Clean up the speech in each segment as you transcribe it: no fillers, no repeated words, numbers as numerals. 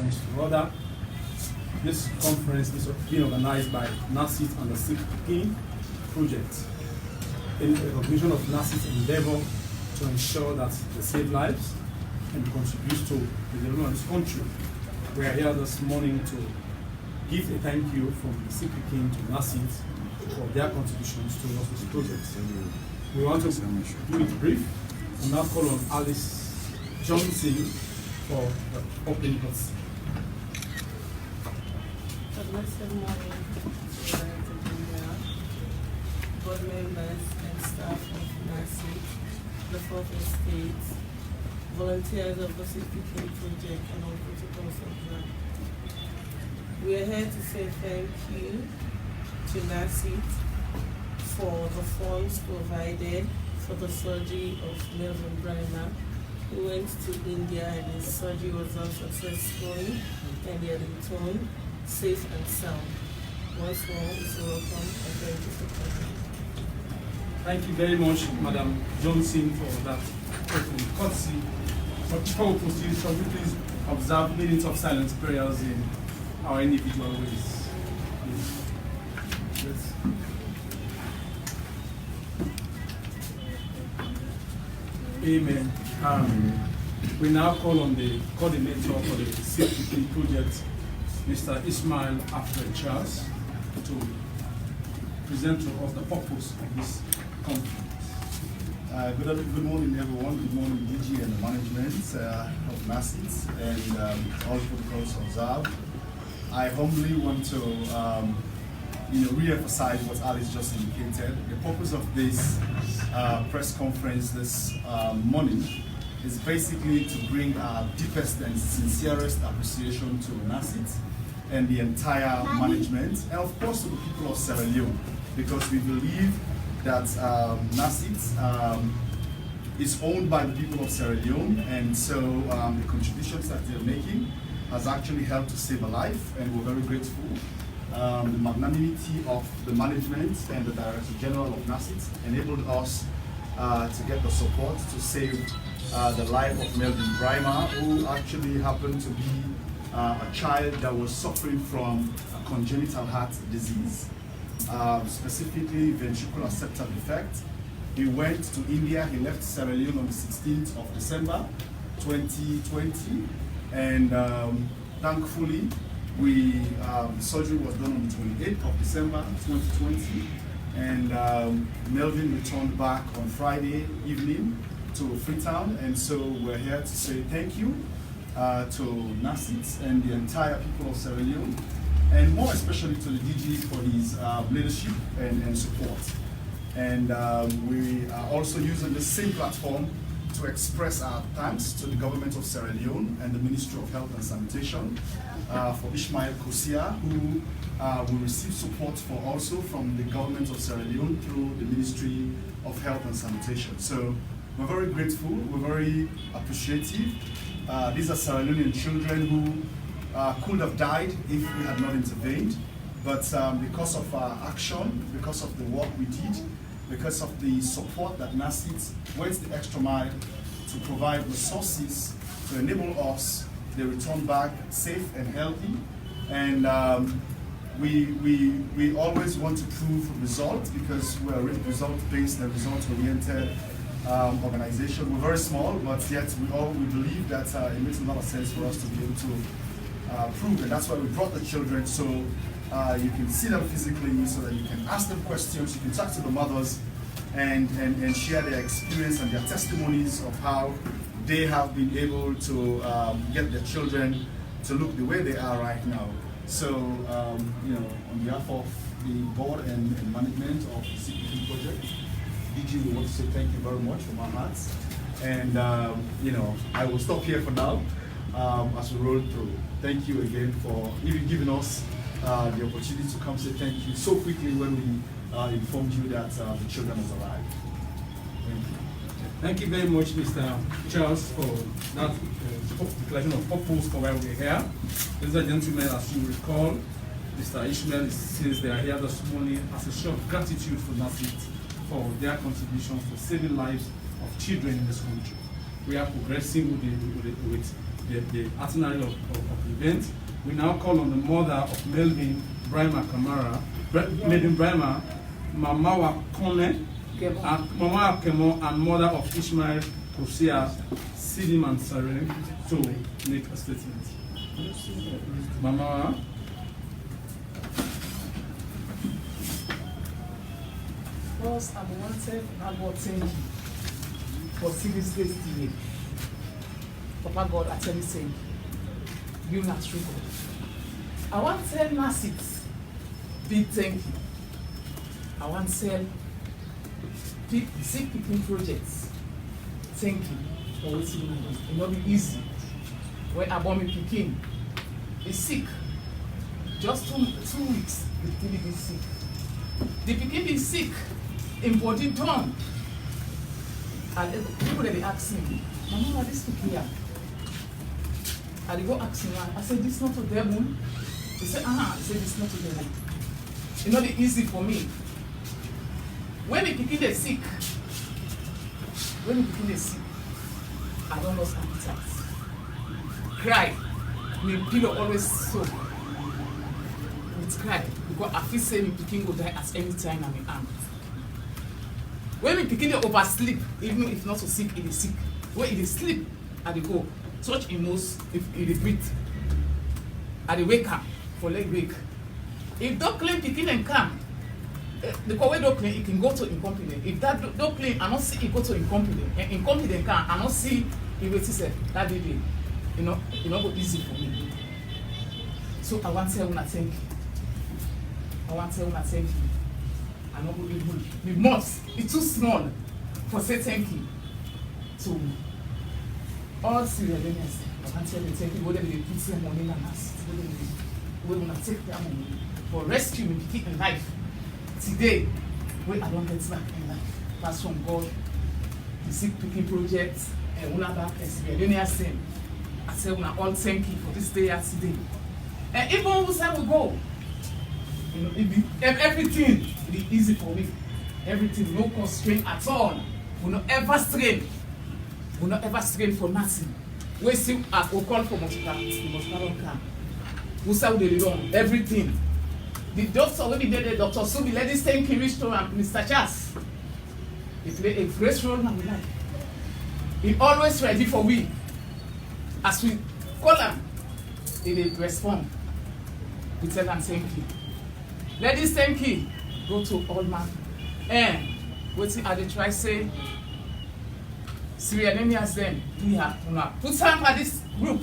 conference rather. This conference is being organized by NASSIT and the Sick Pikin Project in recognition of NASSIT's endeavor to ensure that they save lives and contribute to the development of this country. We are here this morning to give a thank you from the Sick Pikin to NASSIT for their contributions to this project. We want to do it brief and now call on Alice Johnson for the opening thoughts. Blessed morning to board members and staff of NASSIT, the 4th Estate, volunteers of the Sick Pikin Project, and all protocols observed. We are here to say thank you to NASSIT for the funds provided for the surgery of Melvin Brimer, who went to India and his surgery was unsuccessful and he had returned safe and sound. Once more, it's welcome and thank you for coming. Thank you very much, Madam Johnson, for that open courtesy. But before we proceed, shall we please observe minutes of silence prayers in our individual ways? Yes. Amen. We now call on the coordinator for the Sick Pikin Project, Mr. Ishmael Alfred Charles, to present to us the purpose of this conference. Good morning, everyone. Good morning, DG and the management of NASSIT and all protocols observed. I humbly want to re-emphasize what Alice just indicated. The purpose of this press conference this morning is basically to bring our deepest and sincerest appreciation to NASSIT and the entire management, and of course to the people of Sierra Leone, because we believe that NASSIT is owned by the people of Sierra Leone, and so the contributions that they're making has actually helped to save a life, and we're very grateful. The magnanimity of the management and the Director General of NASSIT enabled us to get the support to save the life of Melvin Brimer, who actually happened to be a child that was suffering from a congenital heart disease, specifically ventricular septal defect. He went to India. He left Sierra Leone on the 16th of December 2020, and thankfully the surgery was done on the 28th of December 2020, and Melvin returned back on Friday evening to Freetown, and so we're here to say thank you to NASSIT and the entire people of Sierra Leone, and more especially to the DG for his leadership and support. And we are also using the same platform to express our thanks to the government of Sierra Leone and the Ministry of Health and Sanitation for Ishmael Kosia, who will receive support for also from the government of Sierra Leone through the Ministry of Health and Sanitation. So we're very grateful, we're very appreciative. These are Sierra Leonean children who could have died if we had not intervened, but because of our action, because of the work we did, because of the support that NASSIT went the extra mile to provide resources to enable us, they return back safe and healthy. And we always want to prove results because we're a result-based and result-oriented organization. We're very small, but yet we believe that it makes a lot of sense for us to be able to prove, and that's why we brought the children, so you can see them physically, so that you can ask them questions, you can talk to the mothers and share their experience and their testimonies of how they have been able to get their children to look the way they are right now. So, on behalf of the board and management of the Sick Pikin Project, DG, we want to say thank you very much from our hearts. And, I will stop here for now as we roll through. Thank you again for even giving us the opportunity to come say thank you so quickly when we informed you that the children has arrived. Thank you. Thank you very much, Mr. Charles, for that declaration of purpose for why we're here. Ladies and gentlemen, as you recall, Mr. Ishmael says they are here this morning as a show of gratitude for NASSIT for their contribution for saving lives of children in this country. We are progressing with the itinerary of the event. We now call on the mother of Melvin Brahma Kamara, Melvin Brahma, Mamawa Kone, and Mama Kemo, and mother of Ishmael Kosia, Sidim and Sarem, to make a statement. Mama. First, I wanted God thank you for seeing this day today. Papa God, I tell you, thank you. You not true God. I want to tell NASSIT, big thank you. I want to tell Sick Pikin Project, thank you for what you do. It will not be easy. When I born my pikin, is sick. Just 2 weeks, the pikin is sick. The pikin is sick, in body done. And people that they ask me, Mama, this pikin here. And they go ask me, I said, this is not a devil. They said, I said, this is not a devil. It's not easy for me. When the pikin is sick, I don't lose appetite. Cry. My pillow always soak with cry because I feel say my pikin will die at any time I'm in arm. When my pikin dey oversleep, even if not so sick, it is sick. When it is sleep, I dey go touch him nose if it is breathe. I dey wake am for leg wake. If don't clean pikin and calm, the way don't clean, it can go to incompetent. If that don't clean, I don't see it go to incompetent. And incompetent can, I don't see it will say that day. You know, it not go easy for me. So I want to tell you thank you. I want to tell you thank you. I not go even the months. It's too small for say thank you to all Syrians. I want to tell you thank you. Whether they put some money in us, whether they take their money for rescue me keep in life. Today, when I don't get back in life, that's from God, the Sick Pikin Project, and una back as Leone. I say una all thank you for this day as today. And even when we say we go, you know, everything will be easy for me. Everything, no constraint at all. We not ever strain. We not ever strain for nothing. We still we call for multiple, the must not come. We say we do everything. The doctor, when we did the doctor, so we let this thank you reach to Mr. Charles. He played a great role in our life. He always ready for we. As we call him, he will respond. We tell him thank you. Let this thank you go to all man. And what I dey try say, Syrians them, we have to now put time for this group,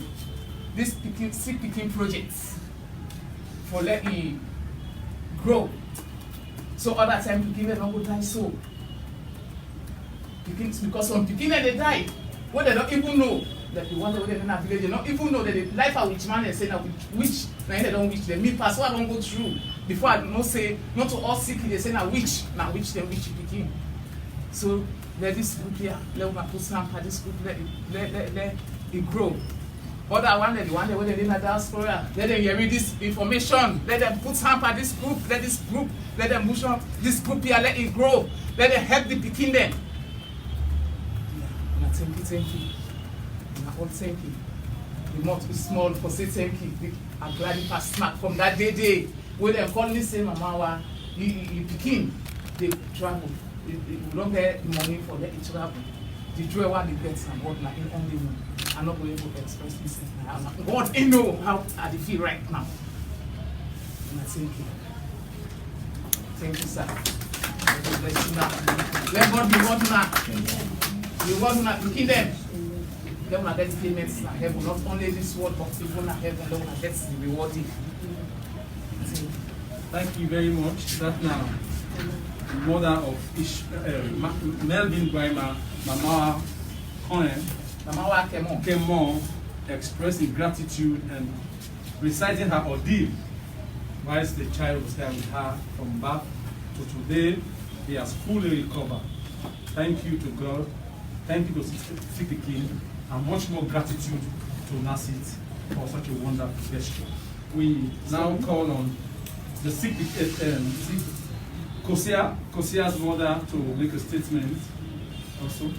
this Sick Pikin Project, for let me grow. So other time pikin don't go die so. Because some pikin they die, what they don't even know that the one that they in a village, they don't even know that the life of which man they say that which now they don't wish them. Me pass what I don't go through before I don't say not to all sick they say now which them which pikin. So let this group here, let me put some for this group, let it grow. Other one the one where they in a diaspora, let them hear this information, let them put some for this group, let them push on this group here, let it grow, let them help the pikin them. Yeah, thank you. All thank you. The mouth is small for say thank you. I'm glad you passed smack from that day where they call me say mama you pikin they travel. They don't get money for them to travel. The joy what they get and what like in only know. I'm not going to express this. God you know how I feel right now. And I thank you. Thank you, sir. God bless you now. Let God be one now. You want to pikin them. They will get payments in heaven, not only this world, but even in heaven, they will get the rewarding. Thank you very much. That now, the mother of Melvin Brahma, Mama Kemo, expressing gratitude and reciting her ordeal whilst the child was there with her from birth to today. He has fully recovered. Thank you to God. Thank you to Sick Pikin. And much more gratitude to NASSIT for such a wonderful gesture. We now call on the Sick Kosia's mother to make a statement also.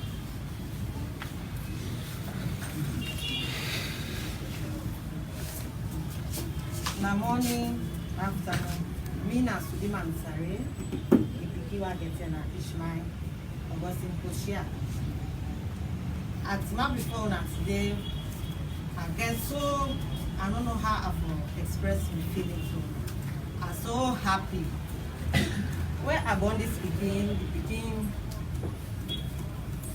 Na morning, afternoon. Me na Suleiman Sare, Ipikiwa Getena Ishmael, Augustine Koshia. At my before na today, I get so, I don't know how I express my feelings. So I'm so happy. Where I born this begin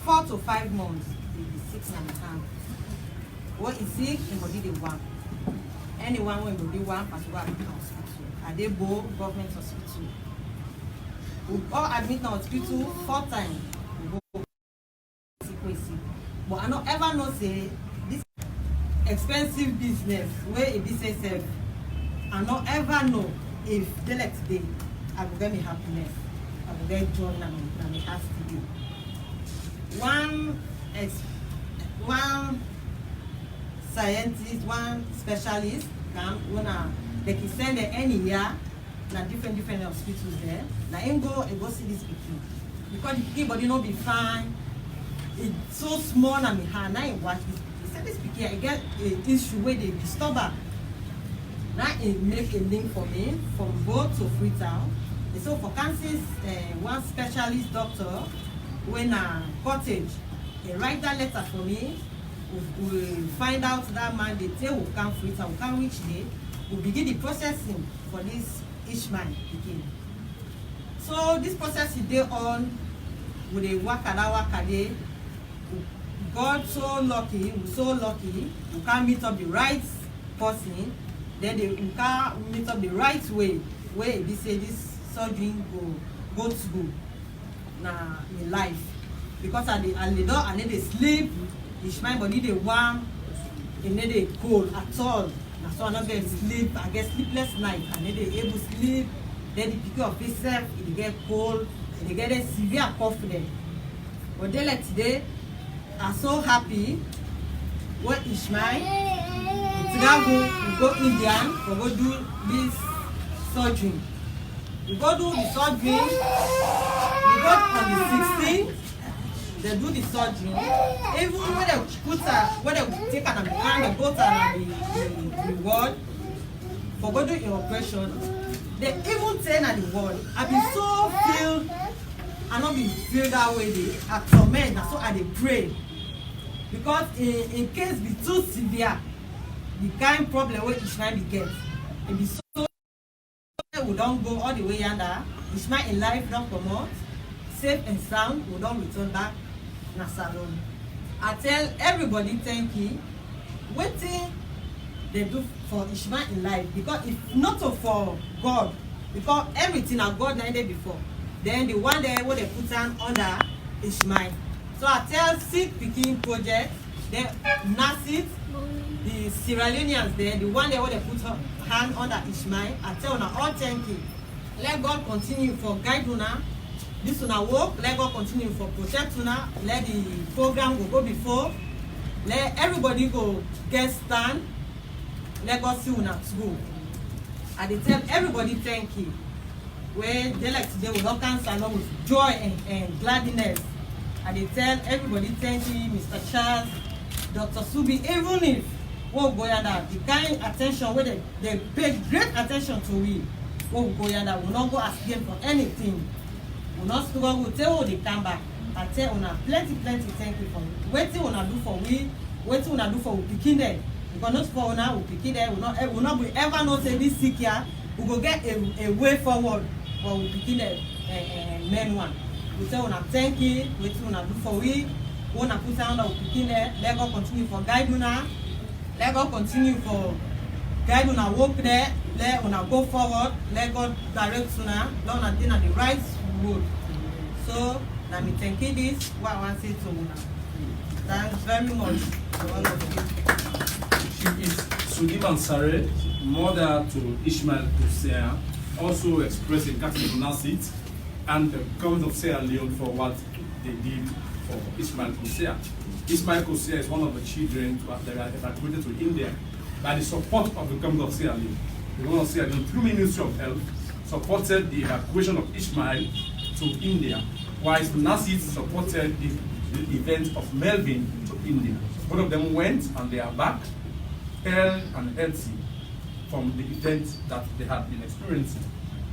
4 to 5 months, it be 6 and a half. What is sick, and body they want. Anyone when body want, as well admit hospital. I dey go government hospital. We all admit na hospital 4 times. We go sick. But I don't ever know say this expensive business where a business self. I don't ever know if the next day I will get me happiness. I will get joy and me ask to do. One scientist, one specialist can they can send them any year na different hospitals there. Na him go see this pikin because the pikin body no be fine. It's so small na me hand. Now him watch this pikin. He said this pikin I get a issue where they disturb her. Now he make a link for me from both to Freetown. So for Kansas, one specialist doctor when a cottage, he write that letter for me. We find out that man they say we come Freetown, we come which day. We begin the processing for this Ishmael begin. So this process is day on. We dey work a day. God so lucky, we so lucky. We can meet up the right person. Then we can meet up the right way. Where they say this surgery go to go na in life because I need to sleep. Ishmael body dey warm, e need dey cold at all. Na so I not get sleep. I get sleepless night. I need to able sleep. Then the pikin of itself, it get cold. They get a severe cough there. But then like today, I'm so happy. What Ishmael, we go Indian, we go do this surgery. We go do the surgery. We go on the 16th. They do the surgery. Even when they put her, when they take her and they go to the ward for go do the operation, they even say at the ward, I be so feel, I not be feel that way. They are torment, so I they pray because in case be too severe, the kind problem where Ishmael be get, it be so. We don't go all the way under. Ishmael in life don't come out safe and sound. We don't return back na salon. I tell everybody thank you. Waiting they do for Ishmael in life because if not for God, because everything I God needed before, then the one day where they put on under Ishmael. So I tell Sick Pikin Project, the NASSIT, the Sierra Leoneans there, the one day where they put hand under Ishmael, I tell una all thank you. Let God continue for guide una. This una work, let God continue for protect una. Let the program go before. Let everybody go get stand. Let God see una through. And they tell everybody thank you. When they like today we don't cancel along with joy and gladness. And they tell everybody thank you, Mr. Charles, Dr. Subi, even if what go yonder, the kind attention where they pay great attention to we. What go yonder, we not go ask them for anything. We not struggle, we tell they come back. I tell una plenty thank you for waiting una do for we, waiting una do for we picking them. Because not for una we picking them, we not be ever not say this sick here, we go get a way forward for we picking them men one. We tell una thank you, waiting una do for we wanna put down our picking there, let God continue for guide una. Let God continue for guide una work there. Let una go forward. Let God direct una. Let una dey on the right road. So, let me thank you this. What I want to say to una. Thanks very much to all of you. She is Suleiman Sare, mother to Ishmael Kosea, also expressing gratitude to NASSIT and the government of Sierra Leone for what they did for Ishmael Kosea. Ishmael Kosea is one of the children that are evacuated to India by the support of the government of Sierra Leone. The government of Sierra Leone, through Ministry of Health, supported the evacuation of Ishmael to India, whilst NASSIT supported the event of Melvin to India. Both of them went and they are back, held and healthy. from the event that they had been experiencing.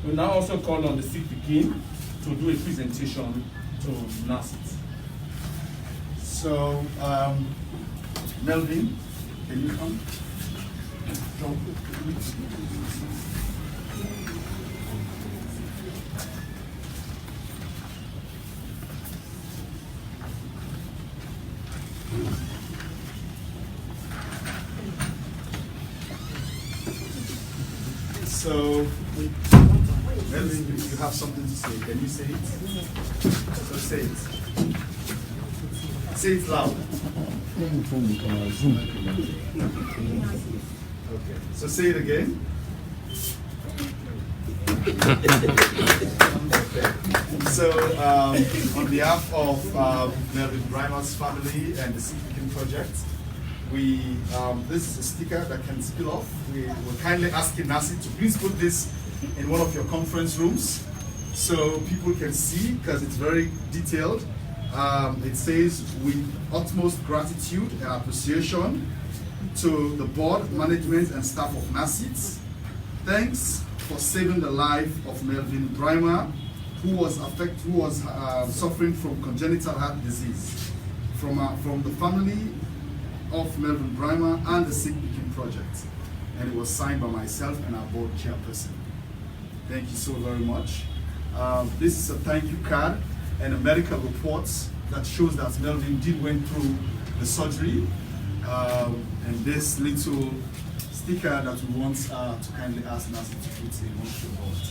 We now also call on the Sick Pikin to do a presentation to NASSIT. So, Melvin, can you come? So, Melvin, you have something to say. Can you say it? So say it. Say it loud. Okay. So say it again. So, on behalf of Melvin Brimer's family and the Sick Pikin Project, this is a sticker that can spill off. We're kindly asking NASSIT to please put this in one of your conference rooms so people can see, because it's very detailed. It says, with utmost gratitude and appreciation to the board, management, and staff of NASSIT, thanks for saving the life of Melvin Brimer, who was suffering from congenital heart disease, from the family of Melvin Brimer and the Sick Pikin Project. And it was signed by myself and our board chairperson. Thank you so very much. This is a thank you card and a medical report that shows that Melvin did went through the surgery. And this little sticker that we want to kindly ask NASSIT to put in one of the boards.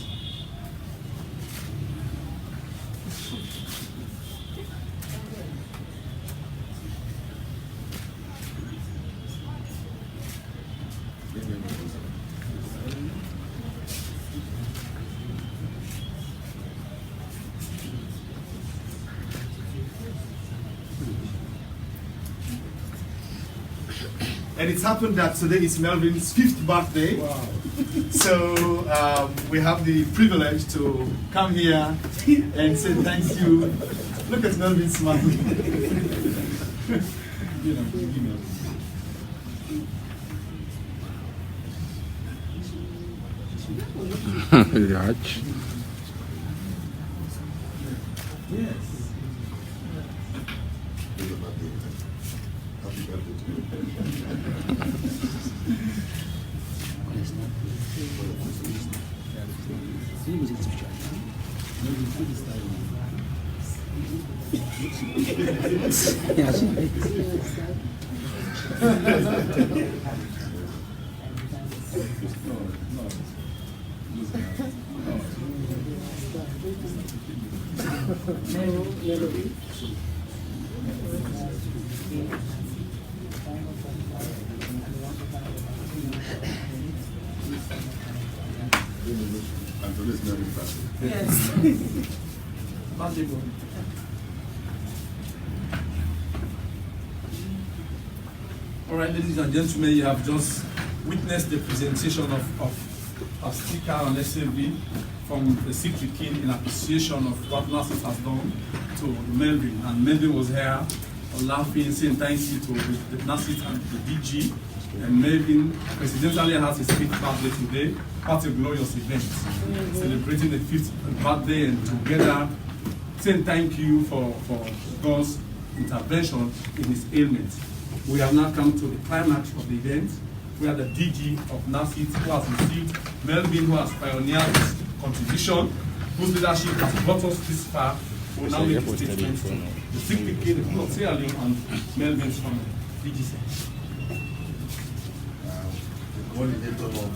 And it's happened that today is Melvin's 5th birthday. Wow. So we have the privilege to come here and say thank you. Look at Melvin smiling. You know, Yacht. yes. Happy birthday to you. And today's Melvin birthday. Yes. Birthday boy. All right, ladies and gentlemen, you have just witnessed the presentation of a sticker on SLV from the Sick Pikin in appreciation of what NASSIT has done to Melvin. And Melvin was here laughing, saying thank you to the NASSIT and the DG. And Melvin presidentially has his 5th birthday today. What a glorious event. Celebrating the 5th birthday and together saying thank you for God's intervention in his ailment. We have now come to the climax of the event, where the DG of NASSIT, who has received Melvin, who has pioneered his contribution, whose leadership has brought us this far, will now make a statement to the Sick Pikin, the people of Sierra Leone, and Melvin's family. DG says. The coordinator of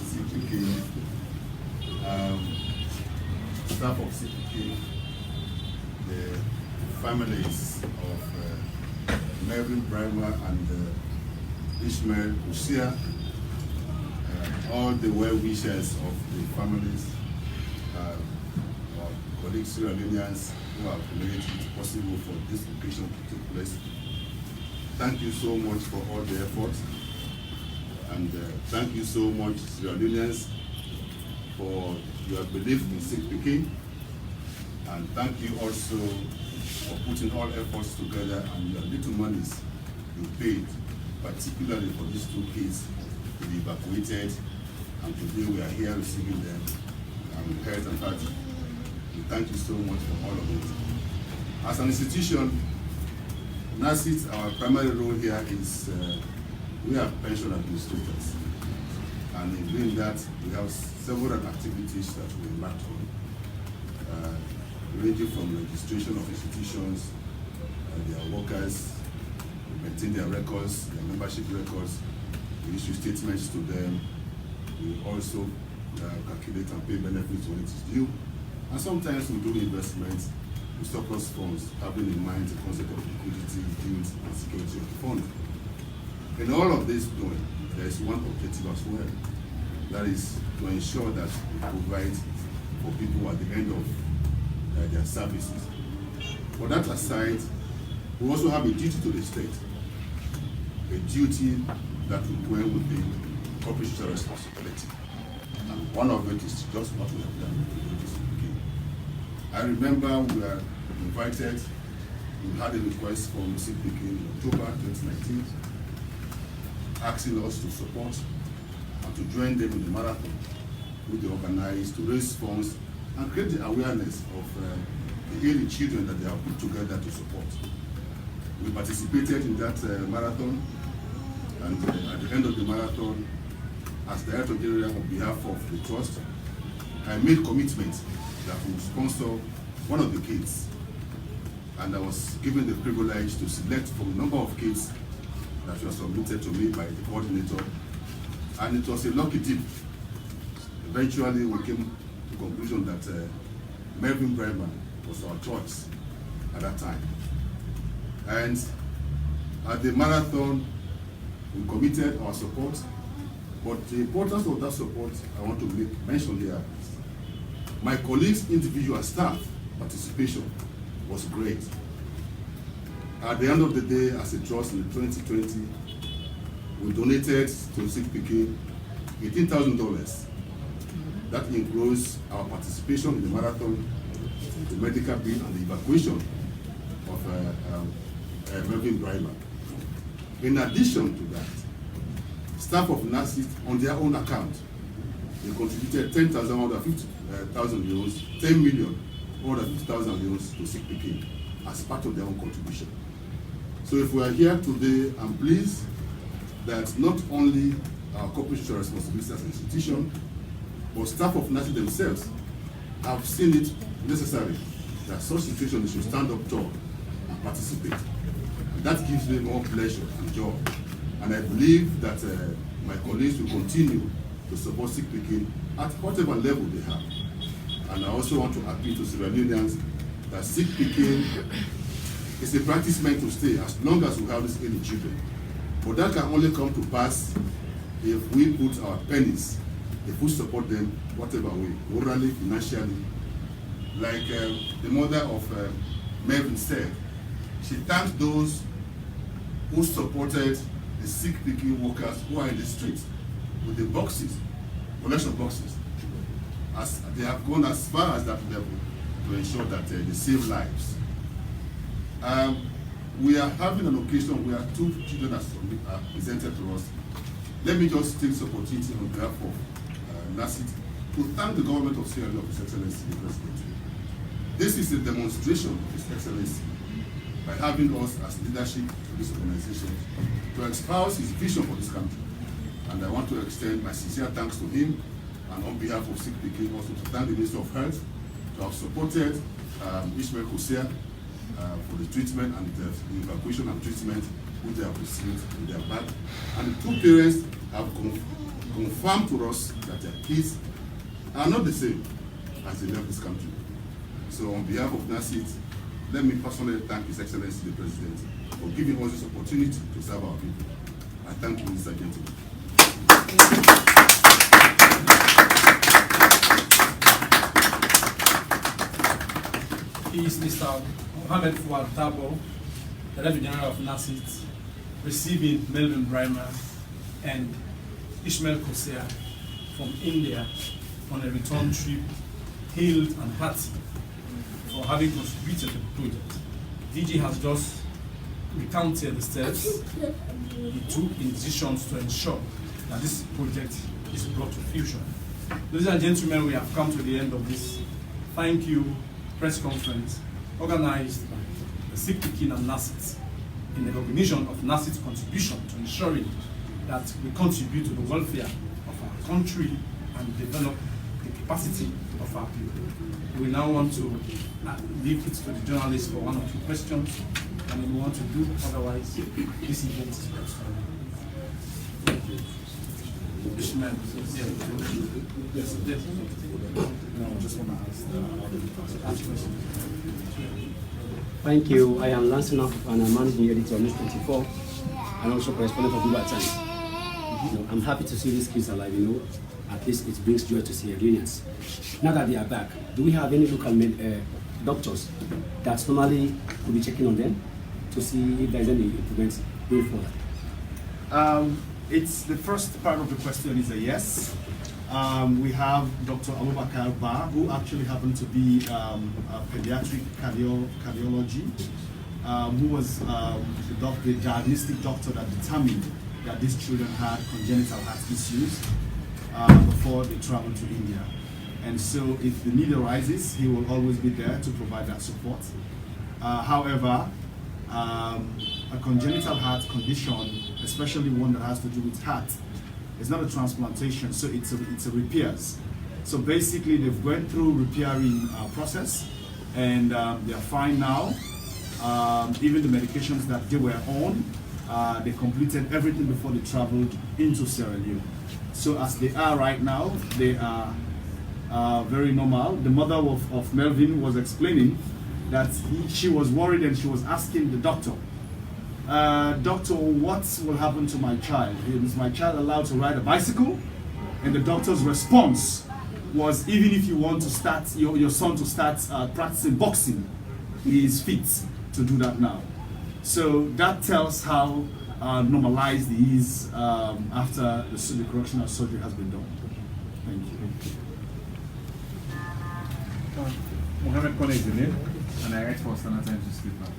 Sick Pikin, staff of Sick Pikin, the families of Melvin Brimer and Ishmael Usia, all the well-wishers of the families, our colleagues Sierra Leoneans who have made it possible for this occasion to take place. Thank you so much for all the effort, and thank you so much, Sierra Leoneans, for your belief in Sick Pikin, and thank you also for putting all efforts together and your little monies you paid, particularly for these 2 kids to be evacuated and today we are here receiving them. And we heard and heard. We thank you so much for all of it. As an institution, NASSIT, our primary role here is we are pension administrators. And in doing that, we have several activities that we embark on, ranging from registration of institutions, their workers, we maintain their records, their membership records, we issue statements to them, we also calculate and pay benefits when it is due, and sometimes we do investments with surplus funds, having in mind the concept of liquidity, yield, and security of the fund. In all of this doing, there is one objective as well. That is to ensure that we provide for people at the end of their services. For that aside, we also have a duty to the state, a duty that will go with the corporate social responsibility. And one of it is just what we have done with this beginning. I remember we were invited, we had a request from Sick Pikin in October 2019, asking us to support and to join them in the marathon which they organized to raise funds and create the awareness of the ailing children that they have put together to support. We participated in that marathon, and at the end of the marathon, as Director General on behalf of the Trust, I made commitment that we would sponsor one of the kids, and I was given the privilege to select from a number of kids that were submitted to me by the coordinator, and it was a lucky dip. Eventually, we came to the conclusion that Melvin Bremer was our choice at that time. And at the marathon, we committed our support, but the importance of that support I want to make mention here. My colleagues' individual staff participation was great. At the end of the day, as a trust in 2020, we donated to Sick Pikin $18,000. That includes our participation in the marathon, the medical bill, and the evacuation of Melvin Brimer. In addition to that, staff of NASSIT, on their own account, they contributed 10,150,000 euros, 10 million, 150,000 euros to Sick Pikin as part of their own contribution. So if we are here today, I'm pleased that not only our corporate social responsibility as an institution, but staff of NASSIT themselves have seen it necessary that such situations should stand up tall and participate. And that gives me more pleasure and joy. And I believe that my colleagues will continue to support Sick Pikin at whatever level they have. And I also want to appeal to Sierra Leoneans that Sick Pikin is a practice meant to stay as long as we have these ailing children. But that can only come to pass if we put our pennies, if we support them whatever way, morally, financially. Like the mother of Melvin said, she thanked those who supported the Sick Pikin workers who are in the streets with the boxes, collection boxes, as they have gone as far as that level to ensure that they save lives. We are having an occasion where two children are presented to us. Let me just take this opportunity on behalf of NASSIT to thank the government of Sierra Leone, His Excellency the President. This is a demonstration of His Excellency by having us as leadership of this organization to espouse his vision for this country. And I want to extend my sincere thanks to him, and on behalf of Sick Pikin also to thank the Minister of Health to have supported Ishmael Hosea for the treatment and the evacuation and treatment which they have received in their back. And the two parents have confirmed to us that their kids are not the same as they left this country. So on behalf of NASSIT, let me personally thank His Excellency the President for giving us this opportunity to serve our people. I thank you, Mr. Gentleman. He is Mr. Mohamed Fuad Tabo, Director General of NASSIT, receiving Melvin Brimer and Ishmael Hosea from India on a return trip, healed and hearty for having contributed to the project. DG has just recounted the steps he took in decisions to ensure that this project is brought to fusion. Ladies and gentlemen, we have come to the end of this thank you press conference organized by the Sick Pikin and NASSIT in the recognition of NASSIT's contribution to ensuring that we contribute to the welfare of our country and develop the capacity of our people. We now want to leave it to the journalists for one or two questions, and we want to do otherwise. This event is closed. Thank you. Yes. No, I just want to ask questions. Thank you. I am Lance Enough, and I'm managing editor of News 24 and also correspondent of Global Times. I'm happy to see these kids alive, At least it brings joy to see Ghanaians. Now that they are back, do we have any local doctors that normally will be checking on them to see if there is any improvements going forward? It's the first part of the question is a yes. We have Dr. Abubakar Ba, who actually happened to be a pediatric cardiology, who was the diagnostic doctor that determined that these children had congenital heart issues before they traveled to India. And so if the need arises, he will always be there to provide that support. However, a congenital heart condition, especially one that has to do with heart, it's not a transplantation, so it's a repairs. So basically, they've gone through repairing process, and they are fine now. Even the medications that they were on, they completed everything before they traveled into Sierra Leone. So as they are right now, they are very normal. The mother of Melvin was explaining that she was worried and she was asking the doctor, doctor, what will happen to my child? Is my child allowed to ride a bicycle? And the doctor's response was, even if you want to start your son to start practicing boxing, he is fit to do that now. So that tells how normalized he is after the correctional surgery has been done. Thank you. Mohammed Kone is the name, and I write for Standard Times newspaper.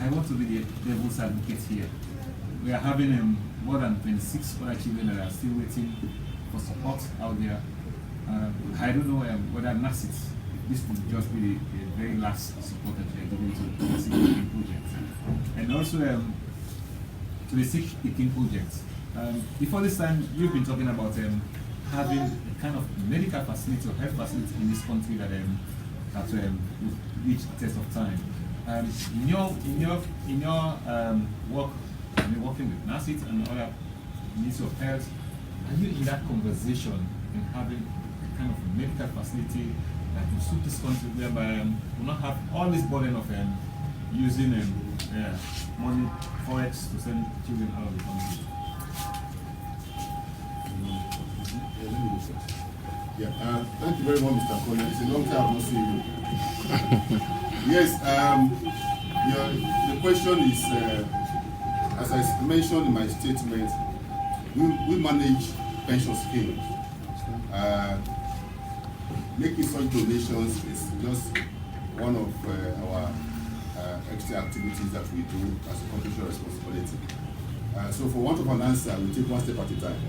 I want to be the devil's advocate here. We are having more than 26 other children that are still waiting for support out there. I don't know whether NASSIT, this will just be the very last support that we are giving to the Sick Pikin Project. And also to the Sick Pikin Project. Before this time, you've been talking about having a kind of medical facility or health facility in this country that will reach the test of time. In your work, working with NASSIT and other Ministry of Health, are you in that conversation in having a kind of medical facility that will suit this country, whereby will not have all this burden of using money, forex to send children out of the country? Yeah, thank you very much, Mr. Kone. It's a long time I've not seen you. Yes, the question is, as I mentioned in my statement, we manage pension schemes. Making such donations is just one of our extra activities that we do as a contribution responsibility. So for want of an answer, we take one step at a time.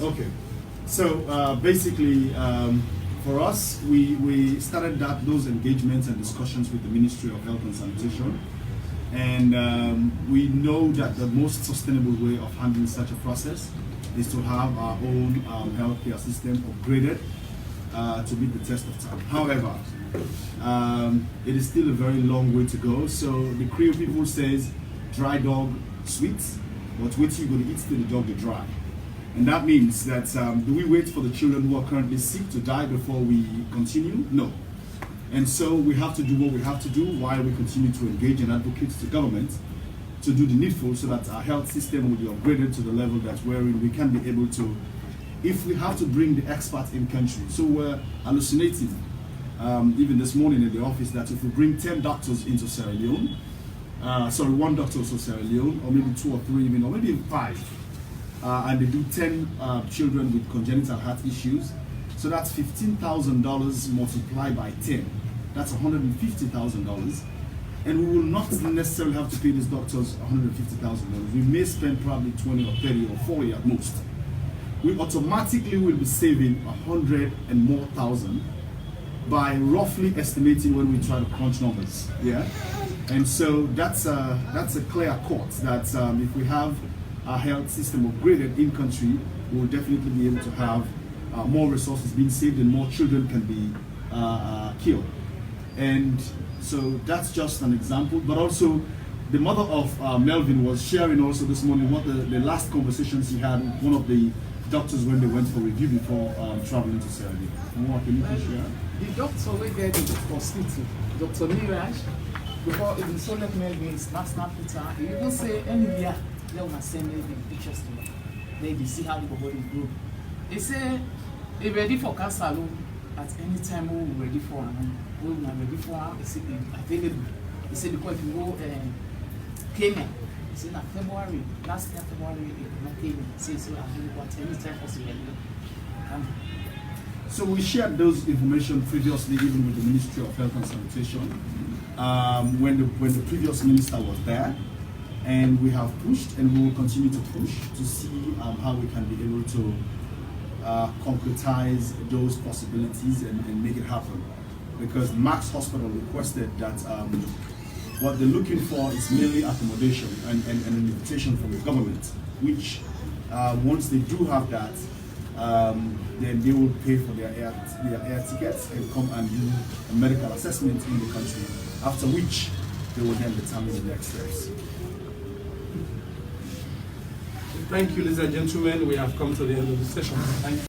Okay, so basically for us, we started those engagements and discussions with the Ministry of Health and Sanitation, and we know that the most sustainable way of handling such a process is to have our own healthcare system upgraded to meet the test of time. However, it is still a very long way to go. So the Creole people says, dry dog sweet, but wait till you're going to eat till the dog is dry. And that means that do we wait for the children who are currently sick to die before we continue? No. And so we have to do what we have to do while we continue to engage and advocate to government to do the needful so that our health system will be upgraded to the level that wherein we can be able to, if we have to bring the experts in country. So we're hallucinating, even this morning in the office, that if we bring 10 doctors into Sierra Leone, one doctor to Sierra Leone, or maybe 2 or 3 even, or maybe 5, and they do 10 children with congenital heart issues, so that's $15,000 multiplied by 10. That's $150,000. and we will not necessarily have to pay these doctors $150,000. We may spend probably 20 or 30 or 40 at most. We automatically will be saving 100 and more thousand by roughly estimating when we try to crunch numbers. Yeah, and so that's a clear cut that if we have our health system upgraded in country, we will definitely be able to have more resources being saved and more children can be killed. And so that's just an example. But also, the mother of Melvin was sharing also this morning what the last conversations he had with one of the doctors when they went for review before traveling to Sierra Leone. What can you please share? The doctor we get in the hospital, Dr. Miraj, before even so let Melvin snap Peter, he even say any year they will send Melvin pictures to me. Maybe see how the body grow. He say he ready for cancer at any time we will ready for him. We will not ready for him. He say available. He say because if you go Kenya, he say in February, last year February, he not Kenya. He say so available at any time for Sierra Leone. So we shared those information previously, even with the Ministry of Health and Sanitation, when the previous minister was there, and we have pushed and we will continue to push to see how we can be able to concretize those possibilities and make it happen. Because Max Hospital requested that what they're looking for is mainly accommodation and an invitation from the government, which once they do have that, then they will pay for their air tickets and come and do a medical assessment in the country, after which they will then determine the next steps. Thank you, ladies and gentlemen. We have come to the end of the session. Thank you.